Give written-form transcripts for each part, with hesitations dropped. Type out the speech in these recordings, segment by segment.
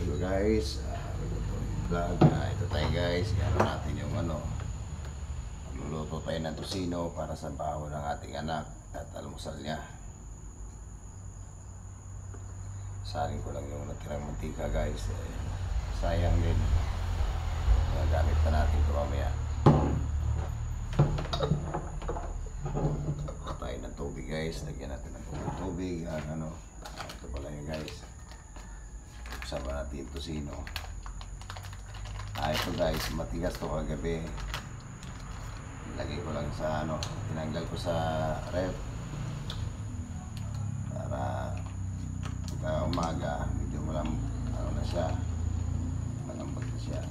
Hello guys, vlog. Ito tayo guys, gano'n natin yung magluluto tayo ng tosino para sa baho ng ating anak at almusal niya. Saling ko lang yung natirang mantika guys, sayang din. Gagamit pa natin ito mamaya. Tayo ng tubig guys, lagyan natin ng tubig. Ito pala yun guys. Sama natin yung tosino. Ito guys, matigas to kagabi. Lagay ko lang sa tinanggal ko sa ref para pagka umaga medyo na siya, malambot na siya.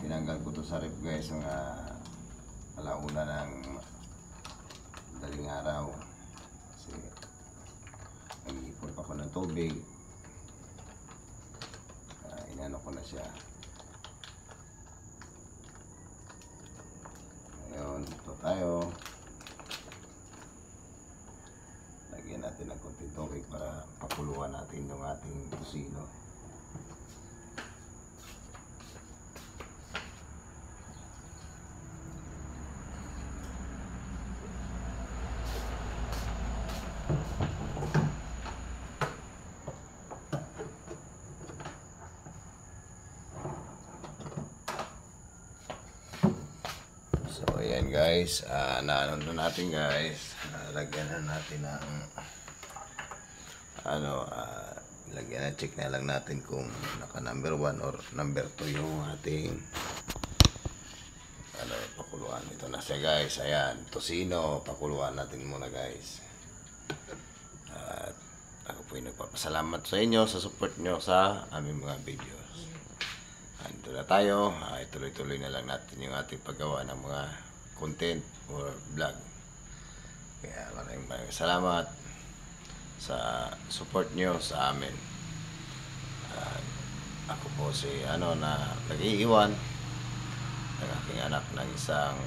Tinanggal ko to sa ref guys ng alauna ng daling araw kasi nag-iipon pa ko ng tubig. Inano ko na siya. Ngayon, ito tayo. Lagyan natin ng konting tubig para pakuluan natin yung ating tosino. So ayan guys, naano na natin guys, lagyan na natin ng lagyan na, check na lang natin kung naka number 1 or number 2 yung ating pakuluan. Ito na siya guys, ayan, tosino, pakuluan natin muna guys. At ako po yung nagpapasalamat sa inyo sa support nyo sa aming mga videos. Ito na tayo, ituloy-tuloy na lang natin yung ating paggawa ng mga content or vlog. Kaya maraming salamat sa support nyo sa amin. Ako po si na nag-iiwan ng aking anak ng isang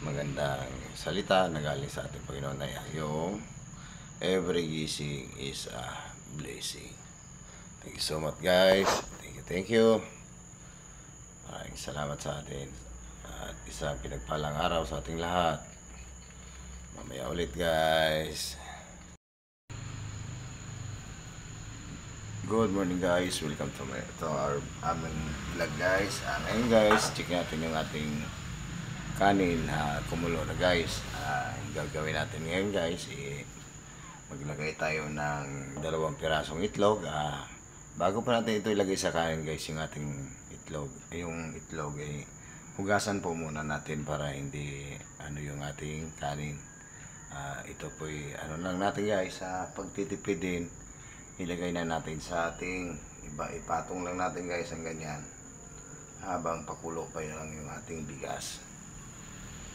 magandang salita na galing sa ating Panginoon na yung every gising is a blessing. Thank you so much guys. Thank you. Maraming salamat sa atin. At isang pinagpalang araw sa ating lahat. Mamaya ulit guys. Good morning guys. Welcome to our aming vlog guys. Ngayon guys, check natin yung ating kanin na kumulo na guys. Gagawin natin ngayon guys, maglagay tayo ng 2 pirasong itlog. Bago pa natin ito ilagay sa kanin guys, yung ating itlog, hugasan po muna natin para hindi yung ating kanin. Ito po lang natin guys, sa pagtitipid din, ilagay na natin sa ating ipatong lang natin guys ang ganyan habang pakulo pa lang yung ating bigas.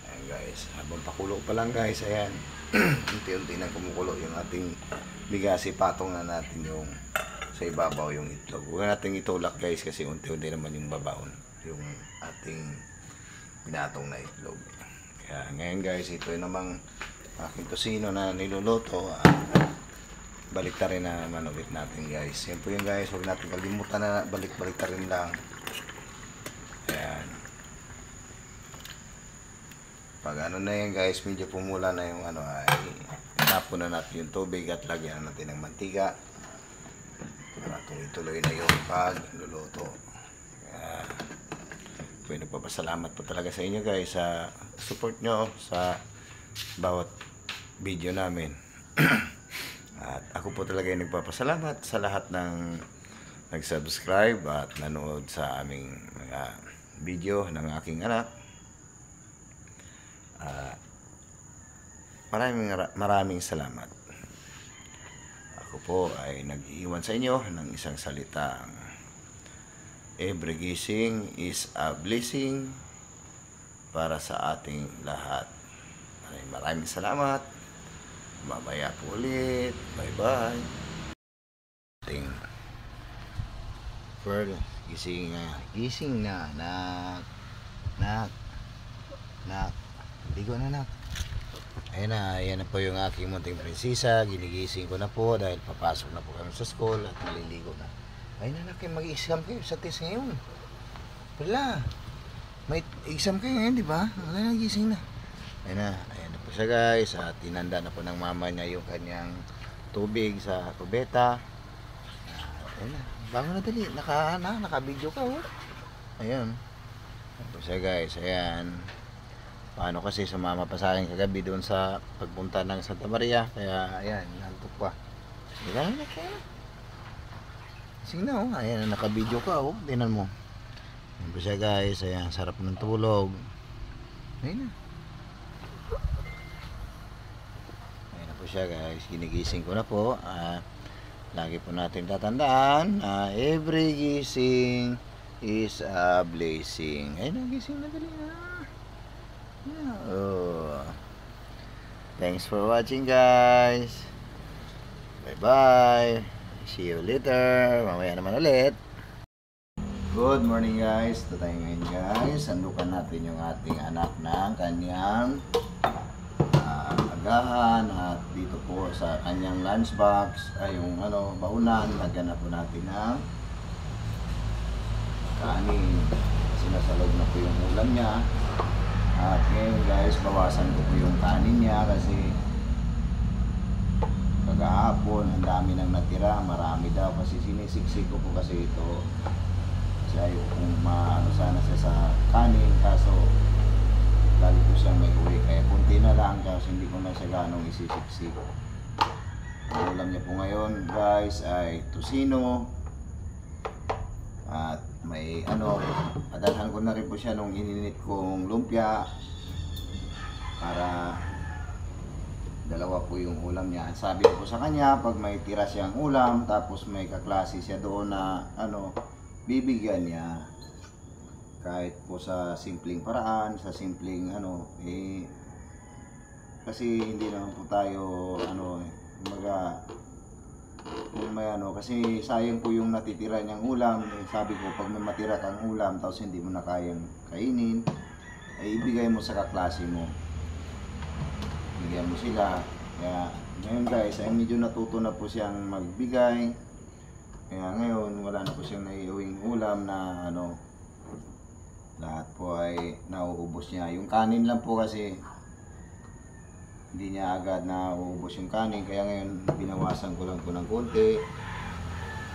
Ayan guys, habang pakulo pa lang guys, ayan, unti-unti na kumukulo yung ating bigas, ipatong na natin yung sa ibabaw yung itlog. Huwag natin itulak guys kasi unti-unti naman yung babaon yung ating pinatong na itlog. Kaya ngayon guys, ito namang aking tosino na niluluto. Balik rin na naman ulit natin guys. Yan po yung guys, huwag natin kalimutan na balik-balik rin lang. Ayan. Pag na yan guys, medyo pumula na yung ay tapon na natin yung tubig at lagyan natin ng mantika para tuloy-tuloy na yung pagluluto. Kaya nagpapasalamat po talaga sa inyo guys sa support nyo sa bawat video namin. At ako po talaga yung nagpapasalamat sa lahat ng nag-subscribe at nanood sa aming mga video ng aking anak. Maraming salamat. Ako po ay nag-iwan sa inyo ng isang salitang every gising is a blessing para sa ating lahat. Maraming salamat. Mamaya po ulit. Bye-bye. Pearl, gising na. Gising na. Nak. Ligo na nak. Ayan na po yung aking munting prinsesa. Ginigising ko na po dahil papasok na po kami sa school at maliligo na. Ayun na kayo, mag-exam kayo sa test ngayon. Wala. May exam kayo ngayon, di ba? Wala na, gising na. Ayan na po siya guys. At tinanda na po ng mama niya yung kanyang tubig sa kubeta. Ayan na. Bangon na dali. Naka-video ka oh. Ayan. Ayan po siya guys. Ayan. Paano kasi sumama pa sa akin kagabi doon sa pagpunta ng Santa Maria. Kaya ayan, nantok pa. Hindi ka na kaya. Sige na oh. Ayan, naka-video ka oh. Tingnan mo. Ayan po siya guys. Ayan, sarap ng tulog. Ayan na. Ayan na po siya guys. Ginigising ko na po. Lagi po natin tatandaan na every gising is a blessing. Ayun na, gising na dali na. Yeah. Oh. Thanks for watching guys. Bye bye. See you later. Mamaya naman ulit. Good morning guys. Ito tayo ngayon guys. Sandukan natin yung ating anak ng kanyang agahan. At dito po sa kanyang lunchbox ay yung baunan. Lagyan na po natin ng kanin. Sinasalog na po yung ulam niya. At ngayon guys, bawasan ko po yung kanin niya kasi kagahapon ang dami nang natira, marami daw kasi sinisiksik ko po kasi ito. Kasi ayaw kung maano sana siya sa kanin kaso lagi ko siyang may uwi kaya kunti na lang kasi hindi ko na siya ganong isisiksik. Ang ulam niya po ngayon guys ay tusino at may padalhan ko na rin po siya nung ininit kong lumpia para dalawa po yung ulam niya. Sabi ko po sa kanya pag may tira siyang ulam tapos may kaklase siya doon na bibigyan niya kahit po sa simpleng paraan, sa simpleng kasi hindi naman po tayo kung may kasi sayang po yung natitira niyang ulam. Sabi ko pag may matira kang ulam tapos hindi mo na kayang kainin ay ibigay mo sa kaklase mo, bigyan mo sila. Kaya ngayon guys ay medyo natuto na po siyang magbigay, kaya ngayon wala na po siyang naiuwing ulam na lahat po ay nauubos niya. Yung kanin lang po kasi hindi niya agad na uubos yung kanin, kaya ngayon binawasan ko lang po ng konti.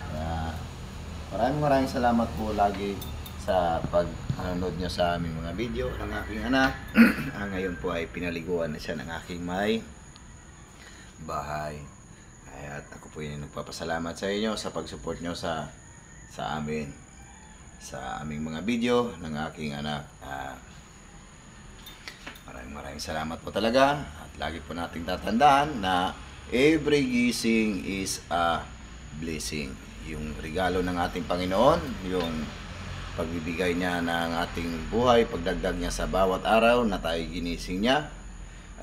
Kaya maraming salamat po lagi sa pag-nanood nyo sa aming mga video ng aking anak. Ngayon po ay pinaliguan na siya ng aking may bahay. At ako po yung nagpapasalamat sa inyo sa pag-support nyo sa amin, sa aming mga video ng aking anak. Maraming salamat po talaga. At lagi po nating tatandaan na every gising is a blessing. Yung regalo ng ating Panginoon, yung pagbibigay niya ng ating buhay, pagdagdag niya sa bawat araw na tayo ginising niya,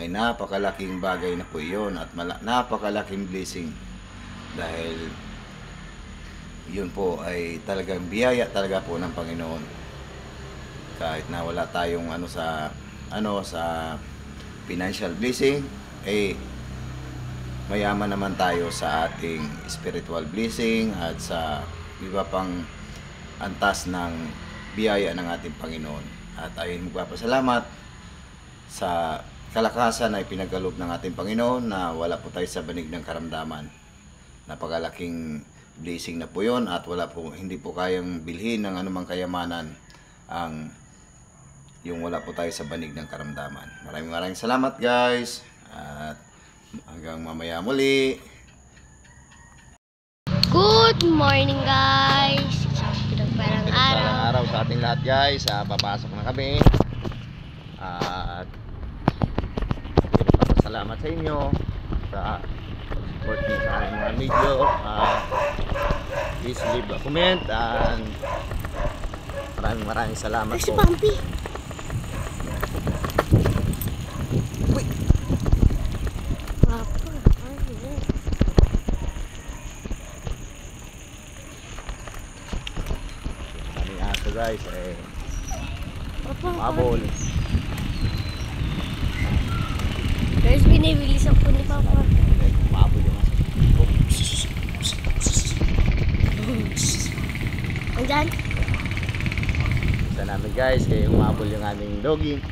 ay napakalaking bagay na po yun at napakalaking blessing. Dahil yun po ay talagang biyaya talaga po ng Panginoon. Kahit na wala tayong sa financial blessing, mayaman naman tayo sa ating spiritual blessing at sa iba pang antas ng biyaya ng ating Panginoon. At ayun, magpapasalamat sa kalakasan na ipinagkaloob ng ating Panginoon na wala po tayo sa banig ng karamdaman. Napakalaking blessing na po yun at hindi po kayang bilhin ng anumang kayamanan yung wala po tayo sa banig ng karamdaman. Maraming salamat guys at hanggang mamaya muli. Good morning guys. Pinagpalang araw sa ating lahat guys. Papasok na kami at salamat sa inyo sa support niyo sa aking mga video. Please leave a comment and maraming salamat po. Pampi. Guys, mabol. Guys, binibilisan po ni Papa. Umabol yung aso. Andyan? Isa namin guys, kaya umabol yung aming doggy.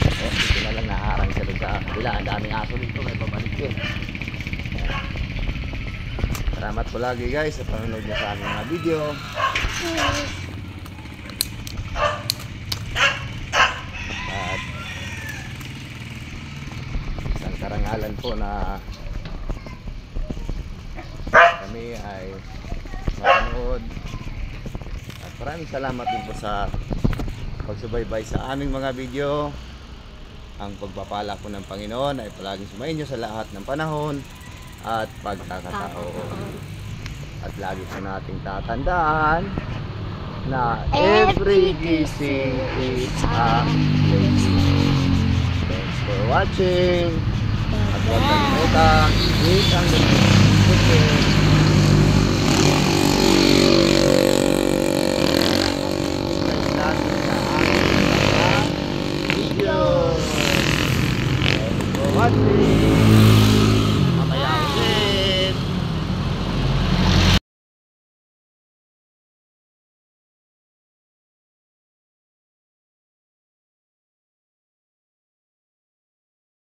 Oh, dito na lang naharang siya doon sa kabila. Ang daming aso dito, may pabalik yun. Salamat po lagi guys sa panonood niyo sa aming mga video. At isang karangalan po na kami ay mapanood. At maraming salamat din po sa pagsubaybay sa aming mga video. Ang pagpapala po ng Panginoon ay palaging sumainyo sa lahat ng panahon at pagkakataon. At lagi po nating tatandaan na every gising is a blessing. Thanks for watching. At huwag kalimutan, hit ang notification.